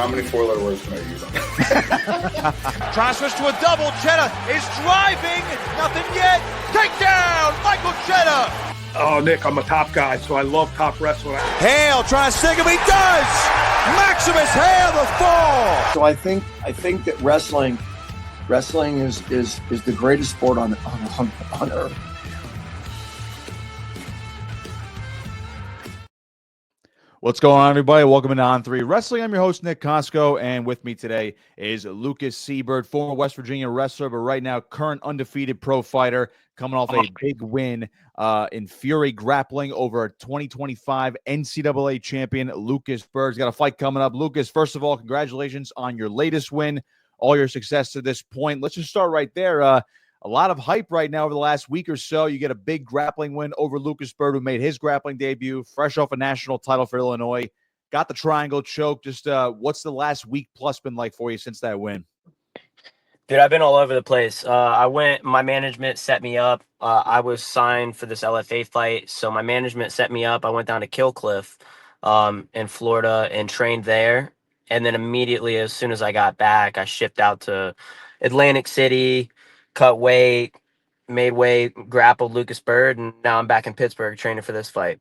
How many four-letter words can I use on that? Trying to switch to a double. Cheddar is driving. Nothing yet. Takedown, Michael Cheddar. Oh, Nick, I'm a top guy, so I love top wrestling. Hale trying to stick him. He does. Maximus Hale the fall. So I think that wrestling is the greatest sport on earth. What's going on, everybody? Welcome to On3 Wrestling. I'm your host, Nick Costco, and with me today is Lucas Seibert, former West Virginia wrestler, but right now current undefeated pro fighter, coming off a big win in Fury grappling over 2025 NCAA champion Lucas Byrd. He's got a fight coming up. Lucas, first of all, congratulations on your latest win, all your success to this point. Let's just start right there. A lot of hype right now over the last week or so. You get a big grappling win over Lucas Byrd, who made his grappling debut, fresh off a national title for Illinois. Got the triangle choke. Just what's the last week plus been like for you since that win? Dude, I've been all over the place. My management set me up. I was signed for this LFA fight, so my management set me up. I went down to Kill Cliff in Florida and trained there. And then immediately, as soon as I got back, I shipped out to Atlantic City, cut weight, made weight, grappled Lucas Byrd, and now I'm back in Pittsburgh training for this fight.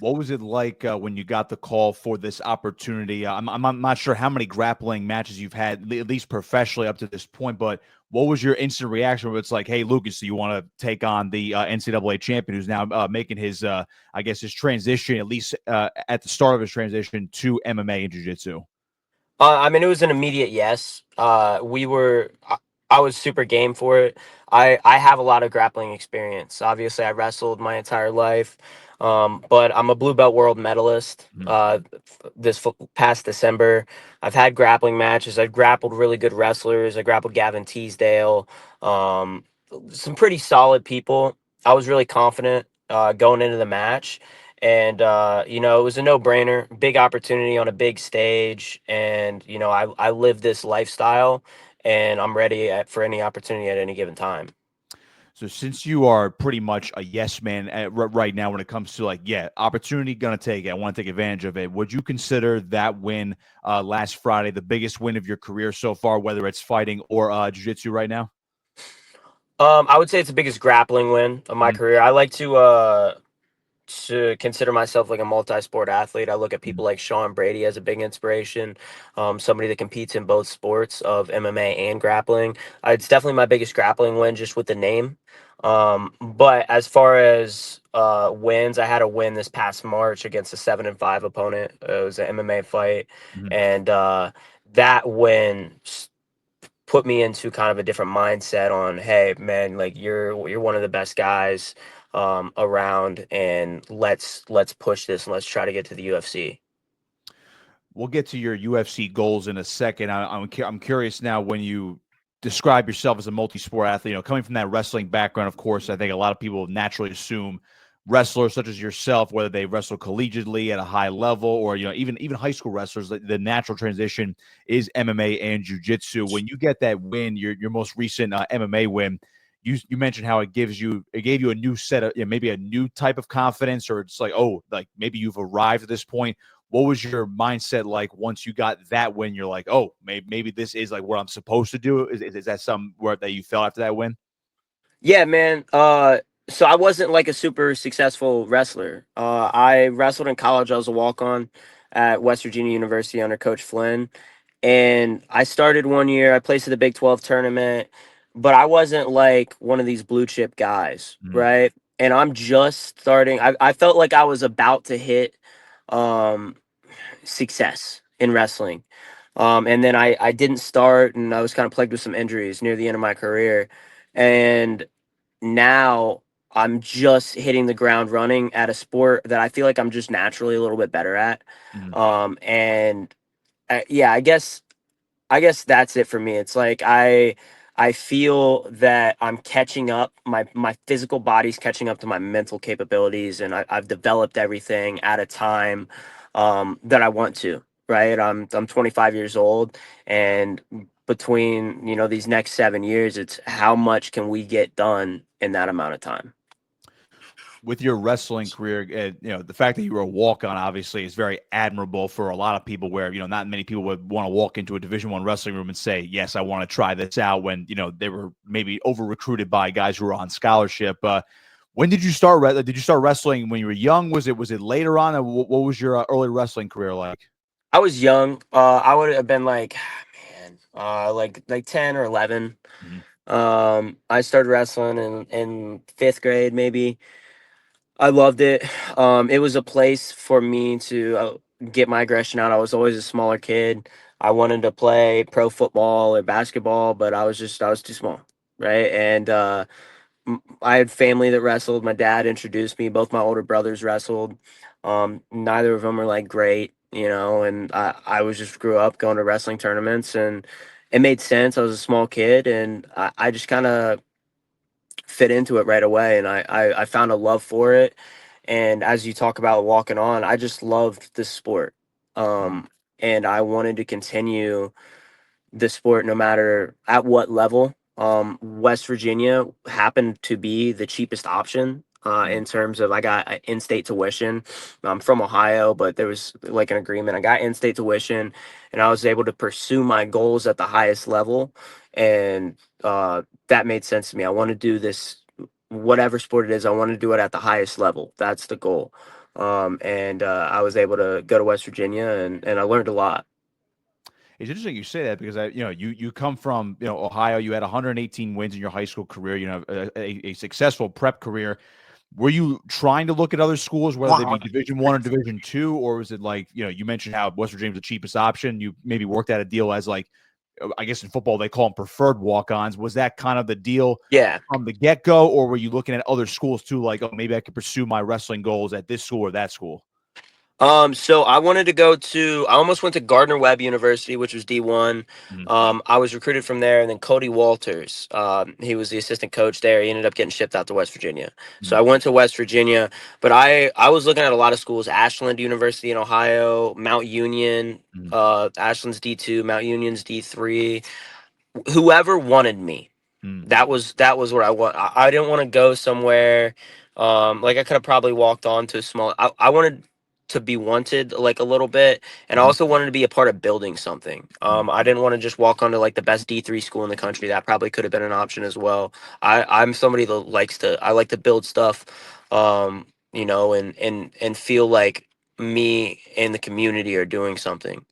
What was it like when you got the call for this opportunity? I'm not sure how many grappling matches you've had, at least professionally up to this point, but what was your instant reaction where it's like, hey, Lucas, do you want to take on the NCAA champion who's now making his, his transition, at least at the start of his transition to MMA and Jiu Jitsu? It was an immediate yes. I was super game for it. I have a lot of grappling experience. Obviously, I wrestled my entire life, but I'm a blue belt world medalist. This past December, I've had grappling matches. I've grappled really good wrestlers. I grappled Gavin Teasdale, some pretty solid people. I was really confident going into the match. And, it was a no-brainer, big opportunity on a big stage. And, I live this lifestyle, and I'm ready for any opportunity at any given time. So since you are pretty much a yes man right now when it comes to opportunity, going to take it, I want to take advantage of it, would you consider that win last Friday the biggest win of your career so far, whether it's fighting or jiu-jitsu right now? I would say it's the biggest grappling win of my career. I like to consider myself like a multi-sport athlete. I look at people like Sean Brady as a big inspiration, somebody that competes in both sports of MMA and grappling. It's definitely my biggest grappling win just with the name. But as far as wins, I had a win this past March against a 7-5 opponent. It was an MMA fight, and that win put me into kind of a different mindset on, hey man, like you're one of the best guys around, and let's push this and let's try to get to the UFC. We'll get to your UFC goals in a second. I'm curious now, when you describe yourself as a multi-sport athlete, coming from that wrestling background, of course, I think a lot of people naturally assume wrestlers such as yourself, whether they wrestle collegiately at a high level or, even high school wrestlers, the natural transition is MMA and jiu-jitsu. When you get that win, your most recent MMA win, you mentioned how it gave you a new set of, maybe a new type of confidence, or it's like, oh, like maybe you've arrived at this point. What was your mindset like once you got that win? You're like, oh, maybe this is like what I'm supposed to do. Is that some word that you felt after that win? Yeah, man. So I wasn't like a super successful wrestler. I wrestled in college. I was a walk-on at West Virginia University under Coach Flynn. And I started one year. I placed at the Big 12 tournament, but I wasn't like one of these blue chip guys, right? And I'm just starting. I felt like I was about to hit success in wrestling. And then I didn't start, and I was kind of plagued with some injuries near the end of my career. And now I'm just hitting the ground running at a sport that I feel like I'm just naturally a little bit better at. I guess that's it for me. It's like I feel that I'm catching up. My physical body's catching up to my mental capabilities, and I've developed everything at a time that I want to. Right, I'm 25 years old, and between these next 7 years, it's how much can we get done in that amount of time. with your wrestling career, the fact that you were a walk-on obviously is very admirable for a lot of people. Where not many people would want to walk into a Division I wrestling room and say, "Yes, I want to try this out." When they were maybe over-recruited by guys who were on scholarship. When did you start? Did you start wrestling when you were young? Was it later on? What was your early wrestling career like? I was young. I would have been like, like 10 or 11. Mhm. I started wrestling in fifth grade, maybe. I loved it. It was a place for me to get my aggression out. I was always a smaller kid. I wanted to play pro football or basketball, but I was too small, right? And I had family that wrestled. My dad introduced me. Both my older brothers wrestled. Neither of them were like great, and I was just grew up going to wrestling tournaments, and it made sense. I was a small kid, and I just kind of fit into it right away, and I found a love for it. And as you talk about walking on, I just loved the sport. And I wanted to continue the sport no matter at what level. West Virginia happened to be the cheapest option in terms of I got in-state tuition. I'm from Ohio, but there was like an agreement. I got in-state tuition, and I was able to pursue my goals at the highest level, and that made sense to me. I want to do this, whatever sport it is. I want to do it at the highest level. That's the goal. And I was able to go to West Virginia, and I learned a lot. It's interesting you say that because you come from Ohio. You had 118 wins in your high school career. A successful prep career. Were you trying to look at other schools, whether they be Division I or Division II, or was it like you mentioned how West Virginia was the cheapest option? You maybe worked out a deal as like, I guess in football they call them preferred walk-ons. Was that kind of the deal from the get-go, or were you looking at other schools too, like, oh, maybe I could pursue my wrestling goals at this school or that school? So I wanted to I almost went to Gardner Webb University, which was D1. I was recruited from there, and then Cody Walters, he was the assistant coach there. He ended up getting shipped out to West Virginia. So I went to West Virginia, but I was looking at a lot of schools: Ashland University in Ohio, Mount Union, Ashland's D2, Mount Union's D3. Whoever wanted me, that was what I want. I didn't want to go somewhere. Like I could have probably walked on to a small. I wanted to be wanted like a little bit, and I also wanted to be a part of building something. I didn't want to just walk onto like the best D3 school in the country. That probably could have been an option as well. I'm somebody that I like to build stuff, and feel like me and the community are doing something.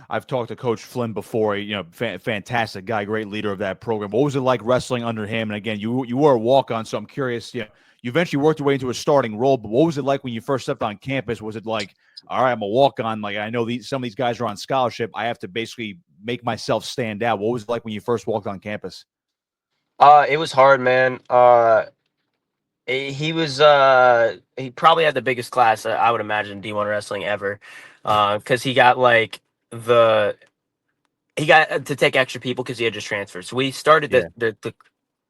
I've talked to Coach Flynn before. Fantastic guy, great leader of that program. What was it like wrestling under him? And again, you were a walk-on, so I'm curious. You eventually worked your way into a starting role, but what was it like when you first stepped on campus? Was it like, all right, I'm a walk-on. Like I know some of these guys are on scholarship. I have to basically make myself stand out. What was it like when you first walked on campus? It was hard, man. He probably had the biggest class I would imagine D1 wrestling ever, because he got to take extra people because he had just transferred. So we started the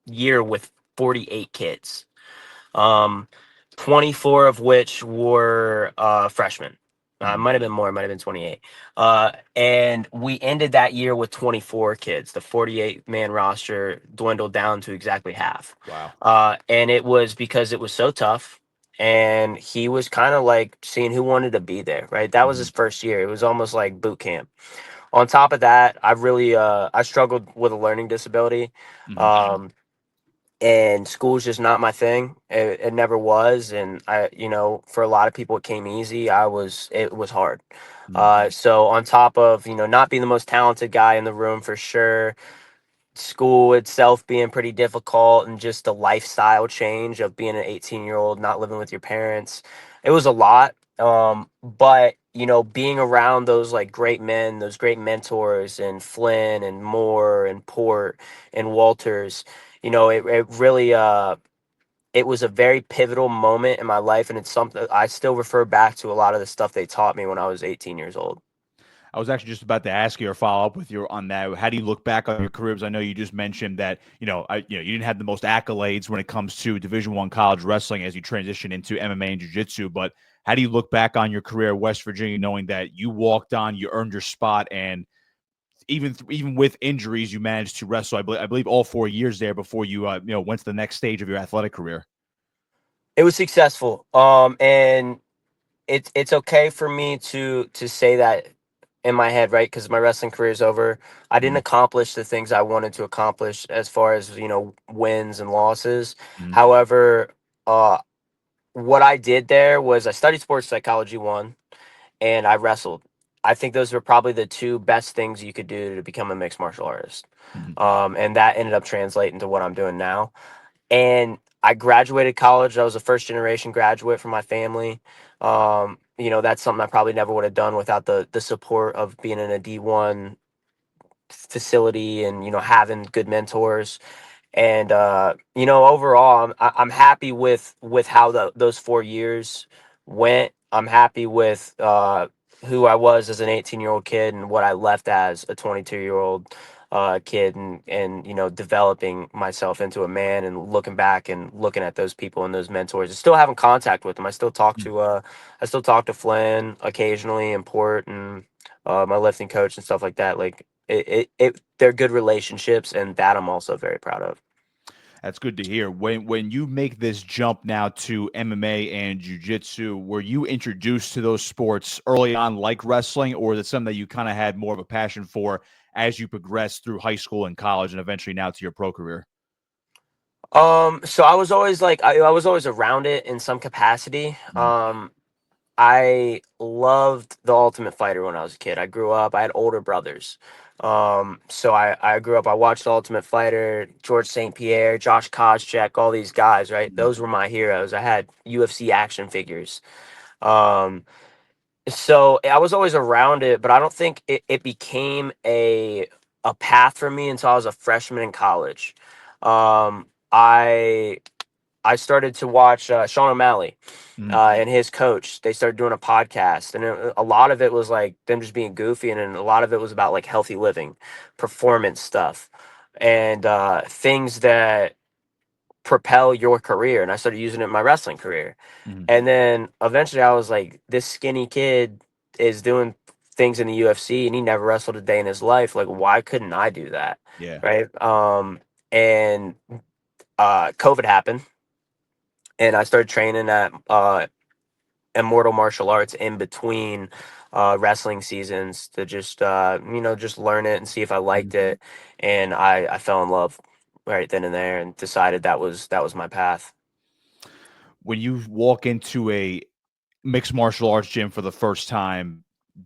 year with 48 kids, 24 of which were freshmen. It might have been more, it might have been 28. And we ended that year with 24 kids. The 48-man roster dwindled down to exactly half. Wow. And it was because it was so tough. And he was kind of like seeing who wanted to be there, right? That was his first year. It was almost like boot camp. On top of that, I struggled with a learning disability. And school's just not my thing. It never was. And for a lot of people, it came easy. It was hard. So on top of, not being the most talented guy in the room for sure, school itself being pretty difficult, and just the lifestyle change of being an 18-year-old, not living with your parents, it was a lot. But being around those like great men, those great mentors, and Flynn and Moore and Port and Walters, it really it was a very pivotal moment in my life, and it's something I still refer back to a lot of the stuff they taught me when I was 18 years old. I was actually just about to ask you or follow up with you on that. How do you look back on your career? Because I know you just mentioned that you didn't have the most accolades when it comes to Division I college wrestling as you transition into MMA and Jiu Jitsu. But how do you look back on your career at West Virginia, knowing that you walked on, you earned your spot, and even with injuries, you managed to wrestle? I believe all 4 years there before you went to the next stage of your athletic career. It was successful. And it's okay for me to say that in my head, right? Because my wrestling career is over. I didn't Mm, accomplish the things I wanted to accomplish as far as, wins and losses. mm, However, uh, what I did there was I studied sports psychology one, and I wrestled. I think those were probably the two best things you could do to become a mixed martial artist. mm, And that ended up translating to what I'm doing now. And I graduated college. I was a first generation graduate from my family. That's something I probably never would have done without the support of being in a D1 facility and, having good mentors. And overall, I'm happy with how those 4 years went. I'm happy with who I was as an 18-year-old kid and what I left as a 22-year-old kid, and developing myself into a man, and looking back and looking at those people and those mentors and still having contact with them. mm. I still talk to Flynn occasionally, and Port, and my lifting coach and stuff like that. Like they're good relationships, and that I'm also very proud of. That's good to hear. When you make this jump now to MMA and jiu-jitsu, were you introduced to those sports early on like wrestling, or is it something that you kind of had more of a passion for as you progressed through high school and college and eventually now to your pro career? So I was always like I was always around it in some capacity. Mm, I loved The Ultimate Fighter when I was a kid. I grew up, I had older brothers. So I grew up, I watched The Ultimate Fighter, George St. Pierre, Josh Koscheck, all these guys, right? mm, Those were my heroes. I had UFC action figures. Um, so I was always around it, but I don't think it became a path for me until I was a freshman in college. Um, I I started to watch Sean O'Malley mm, and his coach. They started doing a podcast, and a lot of it was like them just being goofy, and then a lot of it was about like healthy living, performance stuff, and things that propel your career. And I started using it in my wrestling career. mm. And then eventually I was like, this skinny kid is doing things in the UFC, and he never wrestled a day in his life. Like, why couldn't I do that? Yeah. Right. And COVID happened, and I started training at Immortal Martial Arts in between wrestling seasons to just learn it and see if I Mm. liked it. And I fell in love right then and there, and decided that was my path. When you walk into a mixed martial arts gym for the first time,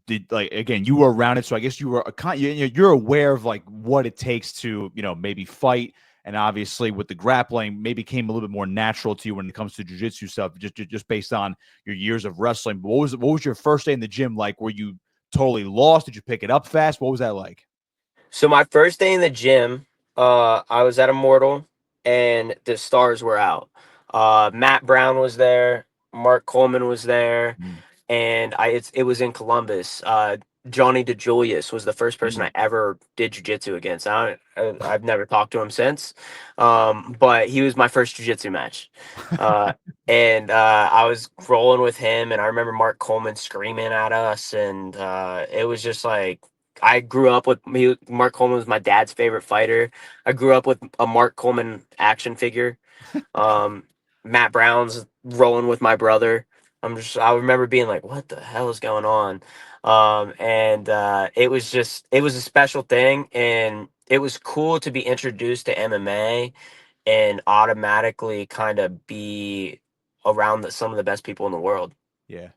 did like again you were around it, so I guess you were you're aware of like what it takes to maybe fight, and obviously with the grappling maybe came a little bit more natural to you when it comes to jiu-jitsu stuff, just based on your years of wrestling. But what was your first day in the gym like? Were you totally lost? Did you pick it up fast? What was that like? So my first day in the gym, I was at Immortal, and the stars were out. Matt Brown was there, Mark Coleman was there, Mm. and it was in Columbus. Johnny DeJulius was the first person I ever did jujitsu against. I've never talked to him since, but he was my first jujitsu match. Uh, and I was rolling with him, and I remember Mark Coleman screaming at us, and it was just like I grew up with me. Mark Coleman was my dad's favorite fighter. I grew up with a Mark Coleman action figure. Um, Matt Brown's rolling with my brother. I remember being like, what the hell is going on? And it was a special thing. And it was cool to be introduced to MMA and automatically kind of be around some of the best people in the world. Yeah.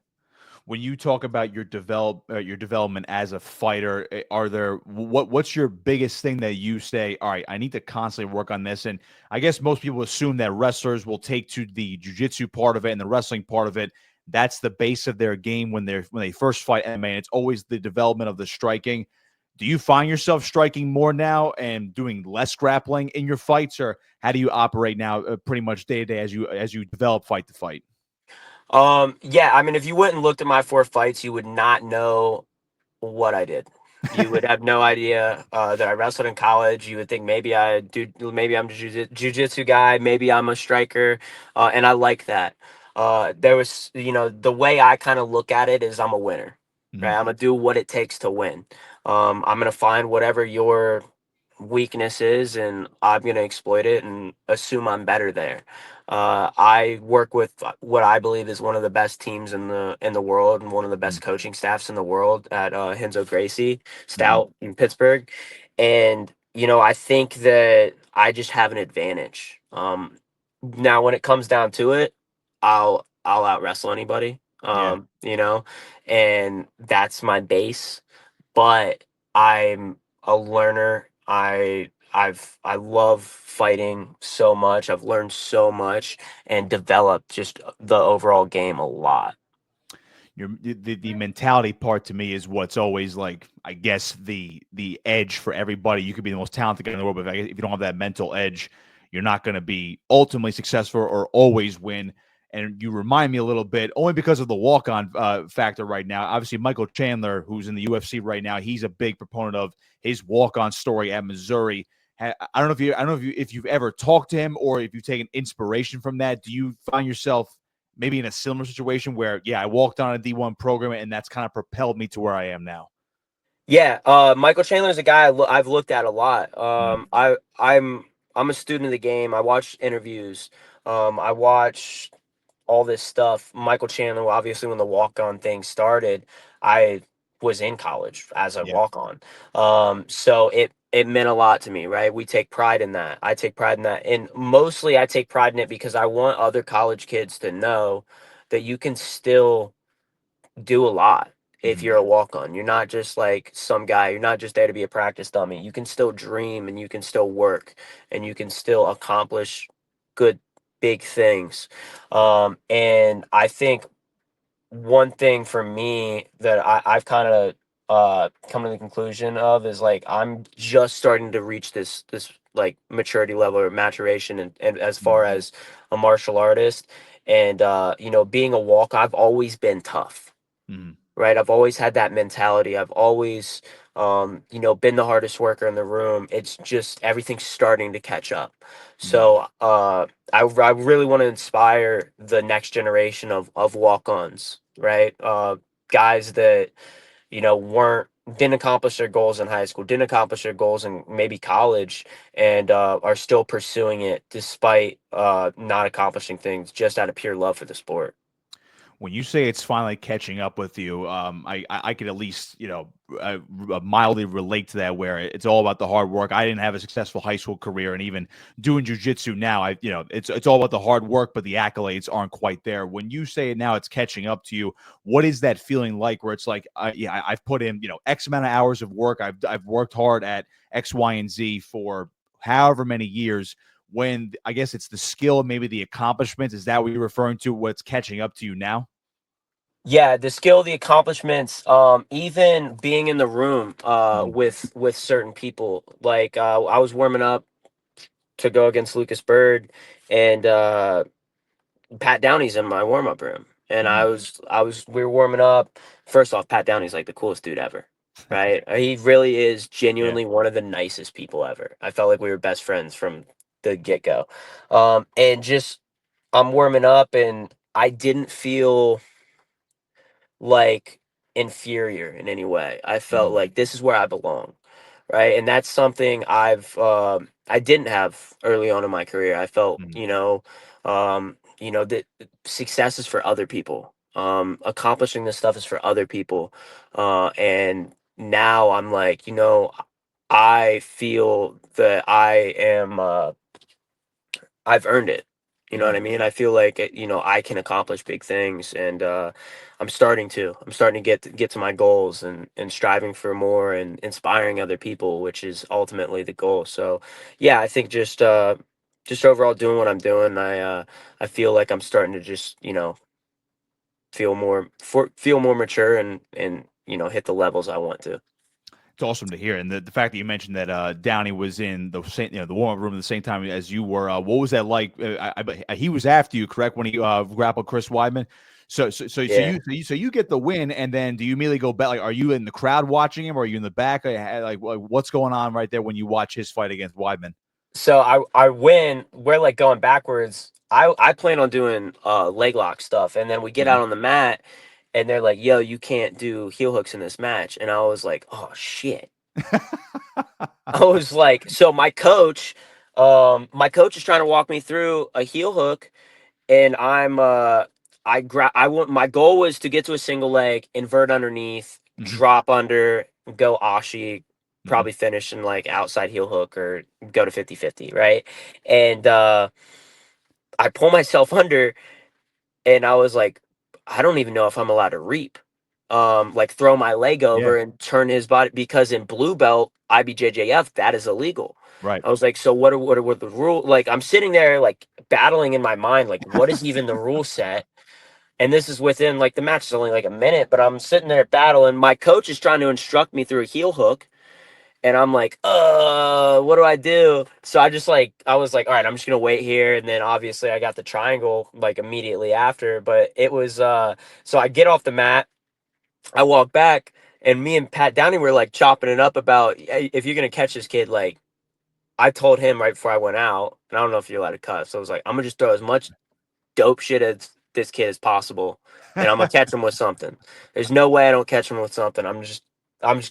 When you talk about your development as a fighter, are there what's your biggest thing that you say, all right, I need to constantly work on this? And I guess most people assume that wrestlers will take to the jiu-jitsu part of it and the wrestling part of it. That's the base of their game when they first fight MMA. And it's always the development of the striking. Do you find yourself striking more now and doing less grappling in your fights, or how do you operate now, pretty much day to day as you develop fight to fight? Yeah, I mean, if you went and looked at my 4 fights, you would not know what I did. You would have no idea that I wrestled in college. You would think maybe I'm a jujitsu guy, maybe I'm a striker, and I like that. There was, the way I kind of look at it is I'm a winner, right? Mhm. I'm gonna do what it takes to win. I'm gonna find whatever your weakness is, and I'm going to exploit it and assume I'm better there. I work with what I believe is one of the best teams in the world and one of the best coaching staffs in the world at Henzo Gracie Stout in Pittsburgh. And, I think that I just have an advantage. Now, when it comes down to it, I'll out wrestle anybody, Yeah. and that's my base. But I'm a learner. I love fighting so much. I've learned so much and developed just the overall game a lot. The mentality part to me is what's always like, I guess, the edge for everybody. You could be the most talented guy in the world, but if you don't have that mental edge, you're not going to be ultimately successful or always win. And you remind me a little bit, only because of the walk-on factor right now. Obviously, Michael Chandler, who's in the UFC right now, he's a big proponent of his walk-on story at Missouri. I don't know if you've ever talked to him or if you've taken inspiration from that. Do you find yourself maybe in a similar situation where, I walked on a D1 program and that's kind of propelled me to where I am now? Yeah, Michael Chandler is a guy I've looked at a lot. I'm a student of the game. I watch interviews. I watch all this stuff. Michael Chandler, obviously, when the walk on thing started, I was in college as a Yeah. walk on. So it meant a lot to me, right? We take pride in that. I take pride in that. And mostly I take pride in it because I want other college kids to know that you can still do a lot if you're a walk on. You're not just like some guy, you're not just there to be a practice dummy. You can still dream and you can still work and you can still accomplish good big things. And I think one thing for me that I've kind of come to the conclusion of is like I'm just starting to reach this like maturity level or maturation and as far as a martial artist. And being a walk, I've always been tough. Right. I've always had that mentality. I've always, been the hardest worker in the room. It's just everything's starting to catch up. So I really want to inspire the next generation of walk-ons, right? Guys that, didn't accomplish their goals in high school, didn't accomplish their goals in maybe college, and are still pursuing it despite not accomplishing things just out of pure love for the sport. When you say it's finally catching up with you, I could at least, mildly relate to that, where it's all about the hard work. I didn't have a successful high school career, and even doing jujitsu now, it's all about the hard work, but the accolades aren't quite there. When you say it now, it's catching up to you. What is that feeling like? Where it's like, I've put in, X amount of hours of work. I've worked hard at X, Y, and Z for however many years. When I guess it's the skill, maybe the accomplishments. Is that what you're referring to? What's catching up to you now? Yeah, the skill, the accomplishments, even being in the room with certain people. Like I was warming up to go against Lucas Byrd, and Pat Downey's in my warm up room, and we were warming up. First off, Pat Downey's like the coolest dude ever, right? He really is Yeah. genuinely one of the nicest people ever. I felt like we were best friends from the get go, and just I'm warming up, and I didn't feel like inferior in any way. I felt like this is where I belong, right? And that's something I didn't have early on in my career. I felt, that success is for other people. Accomplishing this stuff is for other people. And now I'm like, I feel that I've earned it. You know what I mean? I feel like I can accomplish big things, and I'm starting to. I'm starting to get to my goals and striving for more and inspiring other people, which is ultimately the goal. So, yeah, I think just overall doing what I'm doing, I feel like I'm starting to just feel more mature and hit the levels I want to. It's awesome to hear, and the fact that you mentioned that Downey was in the same, the warm up room at the same time as you were. What was that like? He was after you, correct, when he grappled Chris Weidman. Yeah. So you get the win, and then do you immediately go back? Like, are you in the crowd watching him, or are you in the back? Like what's going on right there when you watch his fight against Weidman? So I win. We're like going backwards. I plan on doing leg lock stuff, and then we get out on the mat, and they're like, "Yo, you can't do heel hooks in this match." And I was like, "Oh shit!" I was like, so my coach is trying to walk me through a heel hook, and I want, my goal was to get to a single leg, invert underneath, Mhm, drop under, go ashi, mhm. probably finish in like outside heel hook or go to 50-50, right? And I pull myself under, and I was like, I don't even know if I'm allowed to reap. Like throw my leg Yeah, over and turn his body, because in blue belt IBJJF that is illegal. right. I was like, so what are the rule? Like I'm sitting there like battling in my mind, like what is even the rule set? And this is within like the match is only like a minute, but I'm sitting there battling. My coach is trying to instruct me through a heel hook, and I'm like, what do I do? So I was like, all right, I'm just gonna wait here. And then obviously I got the triangle like immediately after. But it was so I get off the mat, I walk back, and me and Pat Downey were like chopping it up about, "Hey, if you're gonna catch this kid, like I told him right before I went out, and I don't know if you're allowed to cuss. So I was like, I'm gonna just throw as much dope shit at this kid as possible, and I'm gonna catch him with something. There's no way I don't catch him with something. I'm just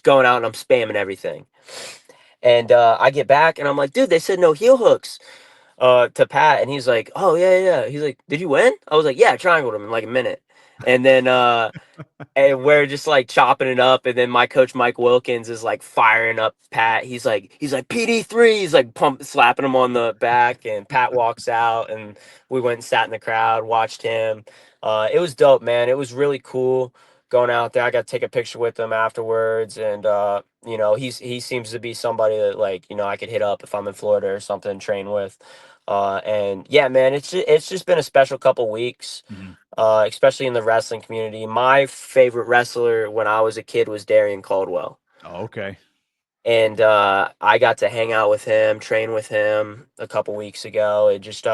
going out and I'm spamming everything. And I get back and I'm like, dude, they said no heel hooks to Pat, and he's like, oh yeah, yeah. He's like, did you win? I was like, yeah, I triangled him in like a minute. And then and we're just like chopping it up, and then my coach Mike Wilkins is like firing up Pat. He's like PD3. He's like slapping him on the back, and Pat walks out, and we went and sat in the crowd, watched him. It was dope, man. It was really cool going out there. I got to take a picture with him afterwards, and he seems to be somebody that, like, I could hit up if I'm in Florida or something, train with. And yeah, man, it's just been a special couple weeks, Mhm. especially in the wrestling community. My favorite wrestler when I was a kid was Darian Caldwell. Oh, okay. And I got to hang out with him, train with him a couple weeks ago. It just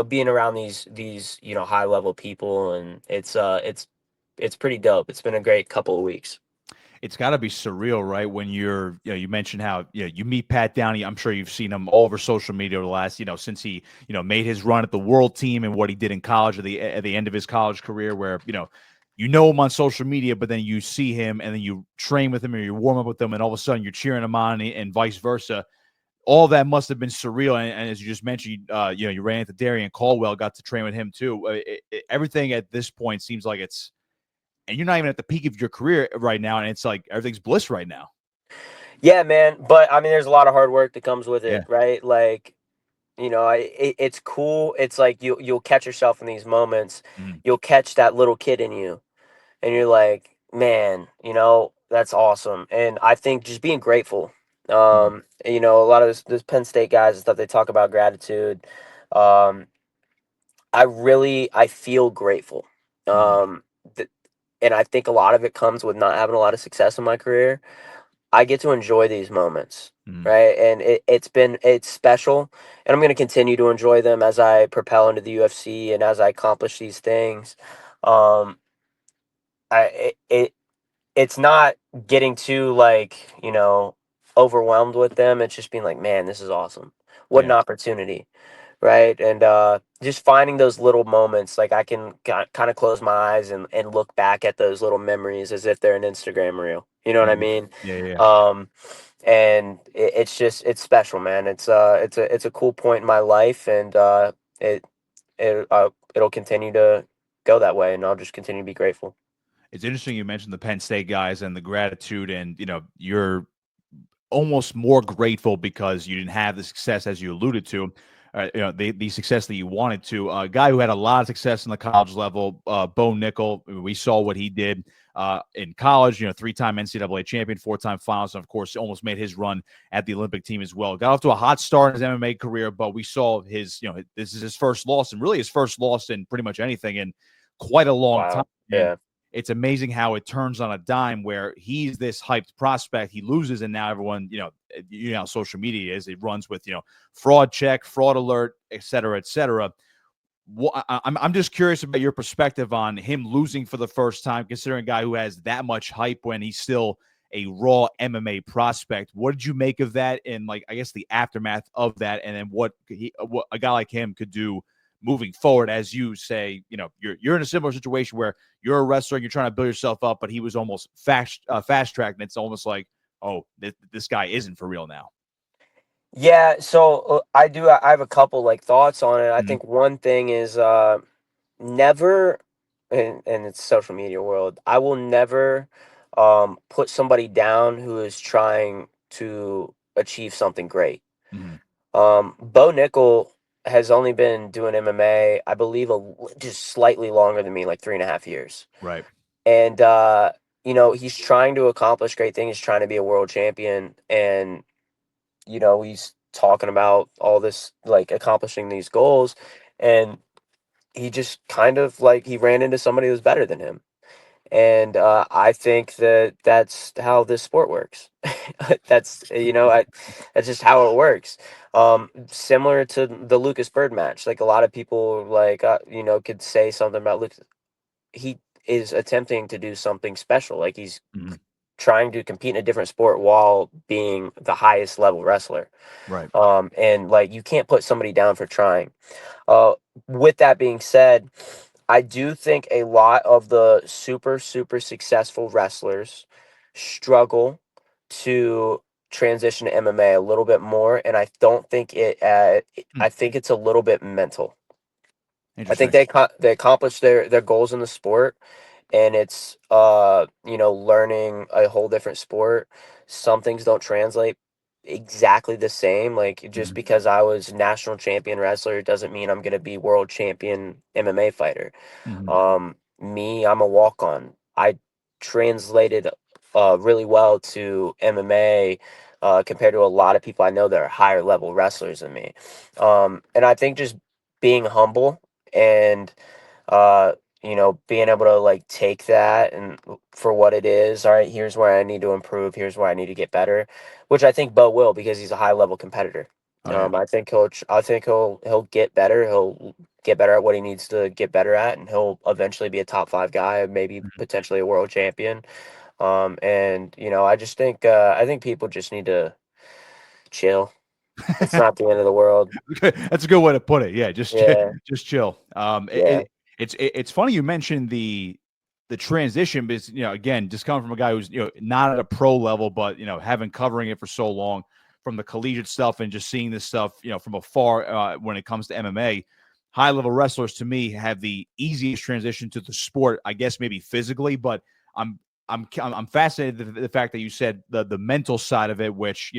being around these high level people, and it's pretty dope. It's been a great couple of weeks. It's gotta be surreal, right? When you mentioned how, you meet Pat Downey. I'm sure you've seen him all over social media over the last, since he, made his run at the world team and what he did in college at the end of his college career, where, him on social media, but then you see him and then you train with him or you warm up with him, and all of a sudden you're cheering him on, and vice versa. All that must have been surreal. And as you just mentioned, you ran into Darian Caldwell, got to train with him too. Everything at this point seems like and you're not even at the peak of your career right now, and it's like everything's bliss right now. Yeah, man. But I mean, there's a lot of hard work that comes with Yeah. it, right? Like, it's cool. It's like you'll catch yourself in these moments. Mhm. You'll catch that little kid in you, and you're like, man, that's awesome. And I think just being grateful. Mhm. A lot of this Penn State guys and stuff, they talk about gratitude. Um, I feel grateful. Mhm. Um, th- and I think a lot of it comes with not having a lot of success in my career. I get to enjoy these moments, Mhm. right? And it's special, and I'm going to continue to enjoy them as I propel into the UFC and as I accomplish these things. Um, it's not getting too, like, overwhelmed with them. It's just being like, man, this is awesome. What an Yeah. opportunity, right? And just finding those little moments, like I can kind of close my eyes and look back at those little memories as if they're an Instagram reel. You know what I Mhm. mean? Yeah, yeah, yeah. Um, and it's special, man. It's a cool point in my life, and it it'll continue to go that way, and I'll just continue to be grateful. It's interesting you mentioned the Penn State guys and the gratitude, and you're almost more grateful because you didn't have the success as you alluded to, the success that you wanted to. A guy who had a lot of success in the college level, Bo Nickal. We saw what he did in college. Three-time NCAA champion, four-time finalist, and of course, almost made his run at the Olympic team as well. Got off to a hot start in his MMA career, but we saw this is his first loss, and really his first loss in pretty much anything in quite a long time. Wow. And Yeah. it's amazing how it turns on a dime where he's this hyped prospect. He loses, and now everyone, how social media is. It runs with, fraud check, fraud alert, et cetera, et cetera. I'm just curious about your perspective on him losing for the first time, considering a guy who has that much hype when he's still a raw MMA prospect. What did you make of that, and, like, I guess the aftermath of that, and then what a guy like him could do moving forward? As you say, you're in a similar situation where you're a wrestler and you're trying to build yourself up, but he was almost fast tracked, and it's almost like oh, this guy isn't for real now? Yeah, so I have a couple like thoughts on it. I Mhm. think one thing is never, and it's social media world, I will never put somebody down who is trying to achieve something great. Mhm. Bo Nickal has only been doing MMA, I believe, just slightly longer than me, like 3.5 years. Right. And he's trying to accomplish great things, he's trying to be a world champion, and he's talking about all this, like accomplishing these goals, and he just kind of like he ran into somebody who's better than him. And I think that that's how this sport works. That's just how it works. Similar to the Lucas Byrd match, like a lot of people like could say something about Lucas. He is attempting to do something special. Like he's Mhm. trying to compete in a different sport while being the highest level wrestler. Right. And like you can't put somebody down for trying. Uh, with that being said, I do think a lot of the super, super successful wrestlers struggle to transition to MMA a little bit more, and I don't think Hmm. I think it's a little bit mental. I think Interesting. they accomplish their goals in the sport, and it's learning a whole different sport. Some things don't translate exactly the same. Like just Mhm. because I was national champion wrestler doesn't mean I'm gonna be world champion MMA fighter. Mhm. Me, I'm a walk on. I translated really well to MMA compared to a lot of people I know that are higher level wrestlers than me. And I think just being humble and uh being able to like take that and for what it is. All right, here's where I need to improve, here's where I need to get better, which I think Bo will, because he's a high level competitor. Oh yeah. I think he'll get better, he'll get better at what he needs to get better at, and he'll eventually be a top 5 guy, maybe Mhm. potentially a world champion. And I just think I think people just need to chill. It's not the end of the world. That's a good way to put it. Yeah, Yeah, just chill. yeah, It's funny you mentioned the transition, because again, just coming from a guy who's not at a pro level, but having covering it for so long, from the collegiate stuff and just seeing this stuff from afar. When it comes to MMA, high level wrestlers to me have the easiest transition to the sport, I guess maybe physically, but I'm I'm fascinated the fact that you said the mental side of it, which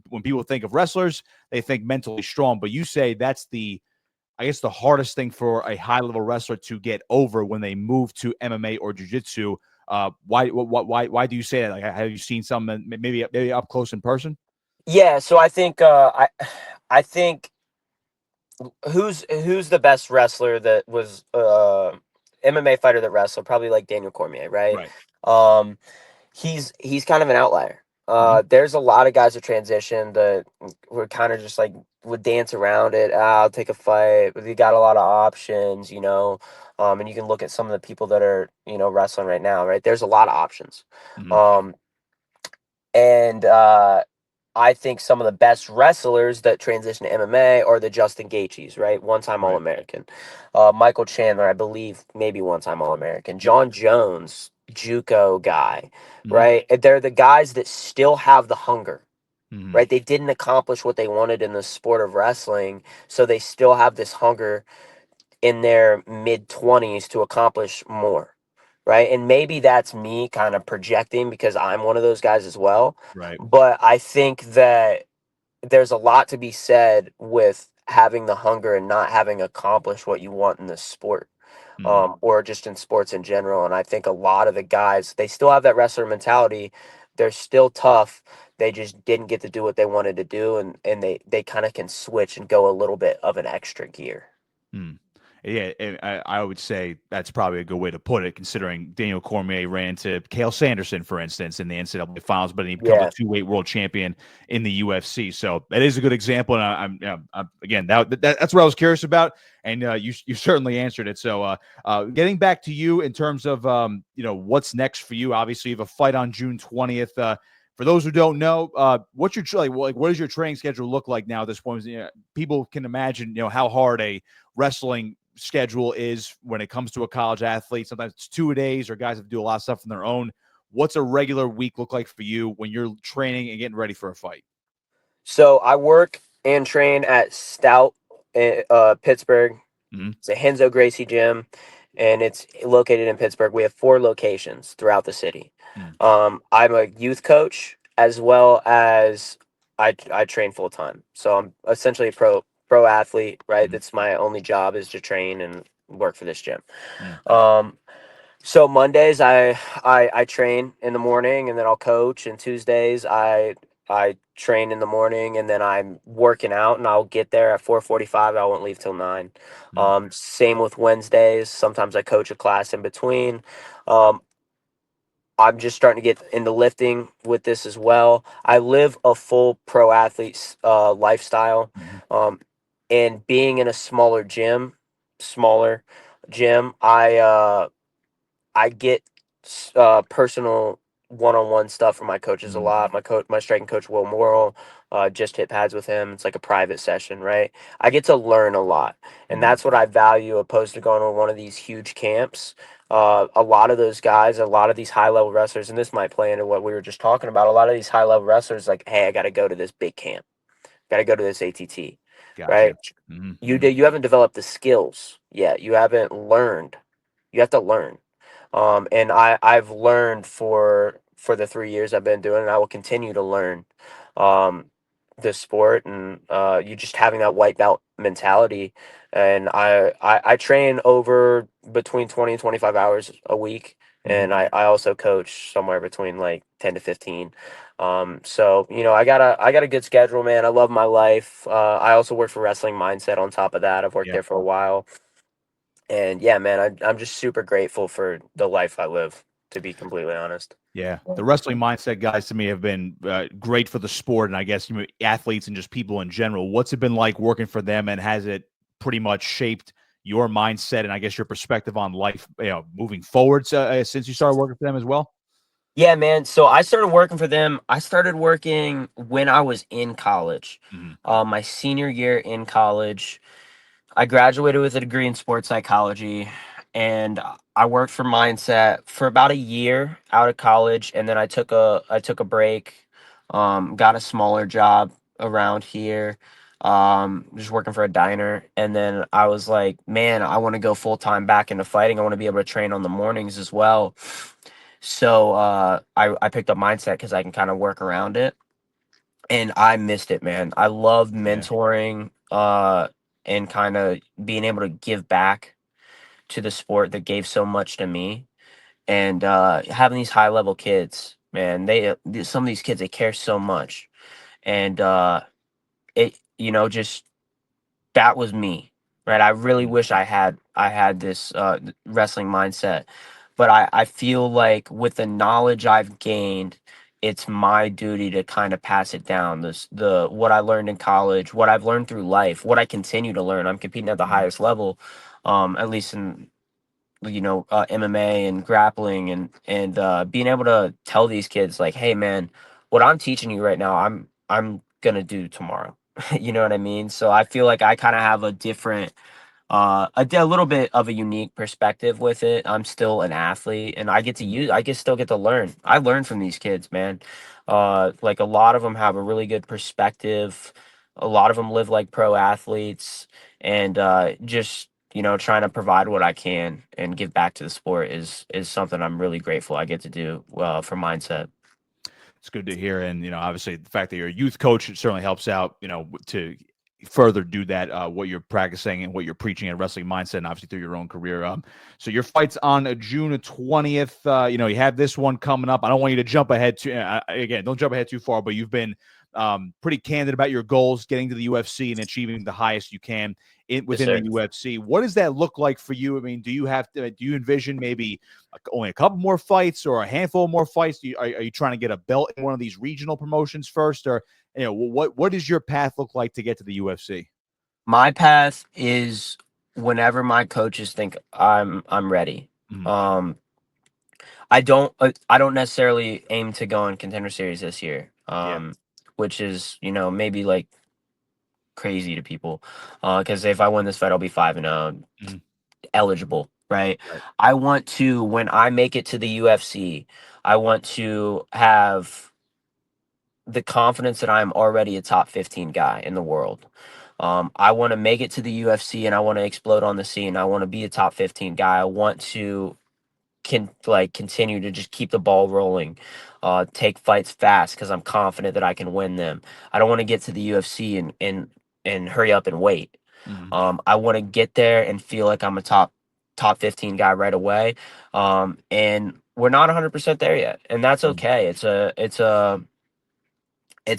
when people think of wrestlers, they think mentally strong, but you say that's I guess the hardest thing for a high level wrestler to get over when they move to MMA or Jiu Jitsu. Why do you say that? Like, have you seen some maybe up close in person? yeah. So I think I think who's the best wrestler that was MMA fighter that wrestled, probably like Daniel Cormier, right? Right. Um, he's kind of an outlier. Mhm. There's a lot of guys that transition that were kind of just like would dance around it. I'll take a fight, but you got a lot of options, and you can look at some of the people that are wrestling right now, right? There's a lot of options. Mhm. Um, and I think some of the best wrestlers that transition to MMA are the Justin Gaethjes, right? One-time Right. All-American. Michael Chandler, I believe, maybe one-time All-American. John Jones, JUCO guy, Mhm. right? And they're the guys that still have the hunger, Mhm. right? They didn't accomplish what they wanted in the sport of wrestling, so they still have this hunger in their mid 20s to accomplish more, right? And maybe that's me kind of projecting because I'm one of those guys as well. Right. But I think that there's a lot to be said with having the hunger and not having accomplished what you want in this sport, Mhm. or just in sports in general. And I think a lot of the guys, they still have that wrestler mentality. They're still tough. They just didn't get to do what they wanted to do, and they kind of can switch and go a little bit of an extra gear. Mm. Yeah, and I would say that's probably a good way to put it, considering Daniel Cormier ran into Cale Sanderson, for instance, in the NCAA finals, but he becomes a Yeah. two-weight world champion in the UFC. So that is a good example. And I'm again, that's what I was curious about, and you certainly answered it. So getting back to you in terms of what's next for you. Obviously, you have a fight on June 20th. For those who don't know, what's your what does your training schedule look like now at this point? People can imagine how hard a wrestling schedule is when it comes to a college athlete. Sometimes it's 2 days, or guys have to do a lot of stuff on their own. what's a regular week look like for you when you're training and getting ready for a fight? So I work and train at Stout, Pittsburgh. Mhm. It's a Henzo Gracie gym, and it's located in Pittsburgh. We have 4 locations throughout the city. Mm. I'm a youth coach as well as I train full time. So I'm essentially a pro athlete, right? Mhm. That's my only job, is to train and work for this gym. Mm. So Mondays I train in the morning and then I'll coach, and Tuesdays I train in the morning and then I'm working out, and I'll get there at 4:45. I won't leave till 9. Mm. Same with Wednesdays. Sometimes I coach a class in between. Um, I'm just starting to get into lifting with this as well. I live a full pro athlete lifestyle, Mhm. and being in a smaller gym, I get personal one-on-one stuff from my coaches a Mhm. lot. My striking coach Will Morrill, just hit pads with him. It's like a private session, right? I get to learn a lot, and Mhm. that's what I value opposed to going to one of these huge camps. A lot of those guys, a lot of these high-level wrestlers, and this might play into what we were just talking about. A lot of these high-level wrestlers, like, hey, I got to go to this big camp, got to go to this ATT, right? Gotcha. Mhm. You haven't developed the skills yet. You haven't learned. You have to learn. And I've learned for the 3 years I've been doing it, and I will continue to learn um, this sport, and you just having that white belt mentality. And I train over between 20 and 25 hours a week, Mhm. and I also coach somewhere between like 10 to 15. So I got a good schedule, man. I love my life. I also work for Wrestling Mindset on top of that. I've worked Yeah. there for a while. And yeah, man, I'm just super grateful for the life I live, to be completely honest. Yeah, the wrestling mindset guys to me have been great for the sport, and I guess athletes and just people in general. What's it been like working for them, and has it pretty much shaped your mindset and I guess your perspective on life, moving forward since you started working for them as well? Yeah, man. So I started working for them. I started working when I was in college, Mhm. my senior year in college. I graduated with a degree in sports psychology, and I worked for Mindset for about a year out of college, and then I took a break, got a smaller job around here, just working for a diner, and then I was like, man, I want to go full time back into fighting. I want to be able to train on the mornings as well. So I picked up Mindset because I can kind of work around it, and I missed it, man. I love Yeah. mentoring, and kind of being able to give back to the sport that gave so much to me. And having these high level kids, man, some of these kids, they care so much. And just that was me, right? I really Mhm. wish I had this wrestling mindset, but I feel like with the knowledge I've gained, it's my duty to kind of pass it down. The what I learned in college, what I've learned through life, what I continue to learn. I'm competing at the Mhm. highest level, at least in MMA and grappling, and being able to tell these kids like, hey man, what I'm teaching you right now, I'm gonna do tomorrow. You know what I mean? So I feel like I kind of have a different a little bit of a unique perspective with it. I'm still an athlete, and still get to learn. I learn from these kids, man. Like a lot of them have a really good perspective. A lot of them live like pro athletes, and just trying to provide what I can and give back to the sport is something I'm really grateful I get to do for Mindset. It's good to hear, and obviously the fact that you're a youth coach, it certainly helps out. To further do that, what you're practicing and what you're preaching at Wrestling Mindset, and obviously through your own career. So your fight's on June 20th. You have this one coming up. I don't want you to jump ahead again. Don't jump ahead too far, but you've been pretty candid about your goals, getting to the UFC and achieving the highest you can Yes, within sir. the UFC. What does that look like for you? I mean, do you envision maybe only a couple more fights or a handful more fights? Are you trying to get a belt in one of these regional promotions first, or what does your path look like to get to the UFC? My path is whenever my coaches think I'm ready. Mhm. Um, I don't necessarily aim to go in contender series this year. Yeah. Which is maybe like crazy to people, because if I win this fight, I'll be 5-0, Mhm. eligible, right? Right. I want to, when I make it to the UFC, I want to have the confidence that I'm already a top 15 guy in the world. I want to make it to the UFC and I want to explode on the scene. I want to be a top 15 guy. I want to continue to just keep the ball rolling, take fights fast because I'm confident that I can win them. I don't want to get to the UFC and hurry up and wait. I want to get there and feel like I'm a top 15 guy right away. And we're not 100% there yet, and that's okay. It's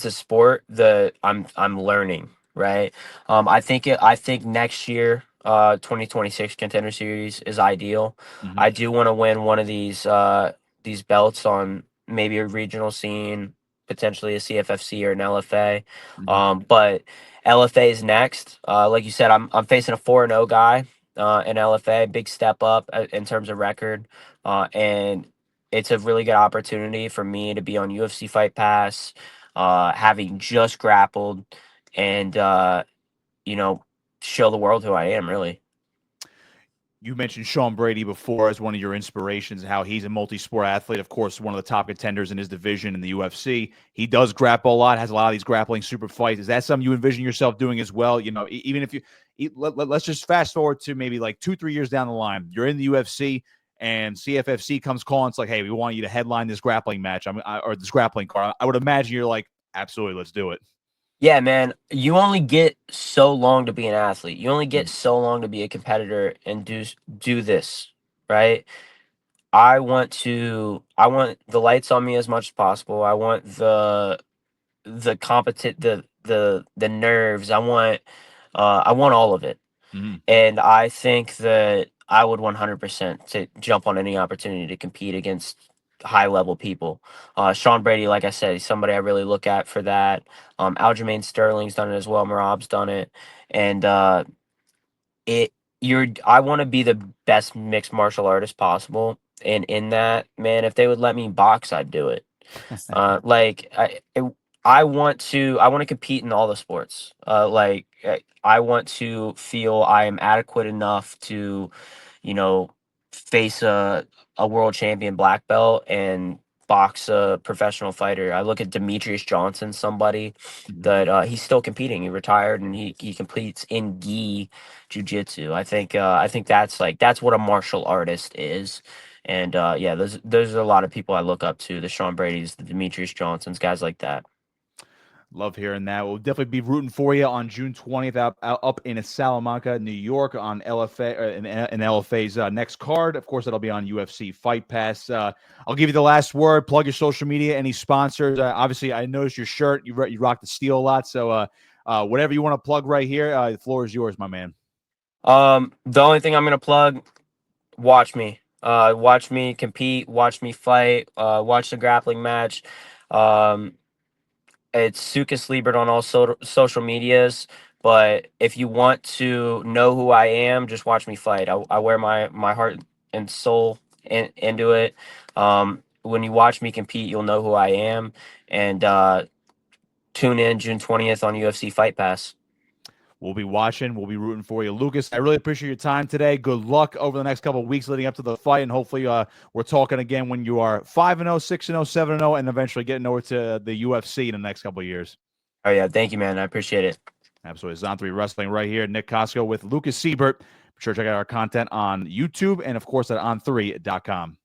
a sport that I'm learning, right? I think next year 2026 Contender Series is ideal. I do want to win one of these belts on maybe a regional scene, potentially a CFFC or an LFA. But LFA is next. Like you said, I'm facing a 4-0 guy in LFA, big step up in terms of record. And it's a really good opportunity for me to be on UFC Fight Pass, having just grappled and you know, show the world who I am, really. You mentioned Sean Brady before as one of your inspirations, how he's a multi-sport athlete, of course, one of the top contenders in his division in the UFC. He does grapple a lot, has a lot of these grappling super fights. Is that something you envision yourself doing as well? You know, even if let's just fast forward to maybe like 2-3 years down the line, you're in the UFC and CFFC comes calling. It's like, hey, we want you to headline this grappling match or this grappling card. I would imagine you're like, absolutely, let's do it. Yeah, man, you only get so long to be an athlete. You only get so long to be a competitor and do this, right? I want the lights on me as much as possible. I want the competent the nerves. I want all of it. And I think that I would 100% to jump on any opportunity to compete against high level people. Sean Brady, like I said, he's somebody I really look at for that. Aljamain Sterling's done it as well. Marab's done it, and I want to be the best mixed martial artist possible. And in that, man, if they would let me box, I'd do it. Like I want to compete in all the sports. I want to feel I am adequate enough to, you know, face a world champion black belt and box a professional fighter. I look at Demetrius Johnson, somebody that he's still competing. He retired and he competes in gi Jiu Jitsu. I think that's what a martial artist is. And yeah, those are a lot of people I look up to: the Sean Brady's, the Demetrius Johnsons, guys like that. Love hearing that. We'll definitely be rooting for you on June 20th up in Salamanca, New York, on LFA in LFA's next card. Of course, that'll be on UFC Fight Pass. I'll give you the last word. Plug your social media, any sponsors. Obviously, I noticed your shirt. You rock the steel a lot. So whatever you want to plug right here, the floor is yours, my man. The only thing I'm going to plug, watch me. Watch me compete. Watch me fight. Watch the grappling match. It's Lucas Seibert on all social medias. But if you want to know who I am, just watch me fight. I wear my heart and soul into it. When you watch me compete, you'll know who I am. And tune in June 20th on UFC Fight Pass. We'll be watching. We'll be rooting for you. Lucas, I really appreciate your time today. Good luck over the next couple of weeks leading up to the fight, and hopefully we're talking again when you are 5-0, 6-0, 7-0, and eventually getting over to the UFC in the next couple of years. Oh, yeah. Thank you, man. I appreciate it. Absolutely. It's On3 Wrestling right here. Nick Costco with Lucas Seibert. Be sure to check out our content on YouTube and, of course, at on3.com.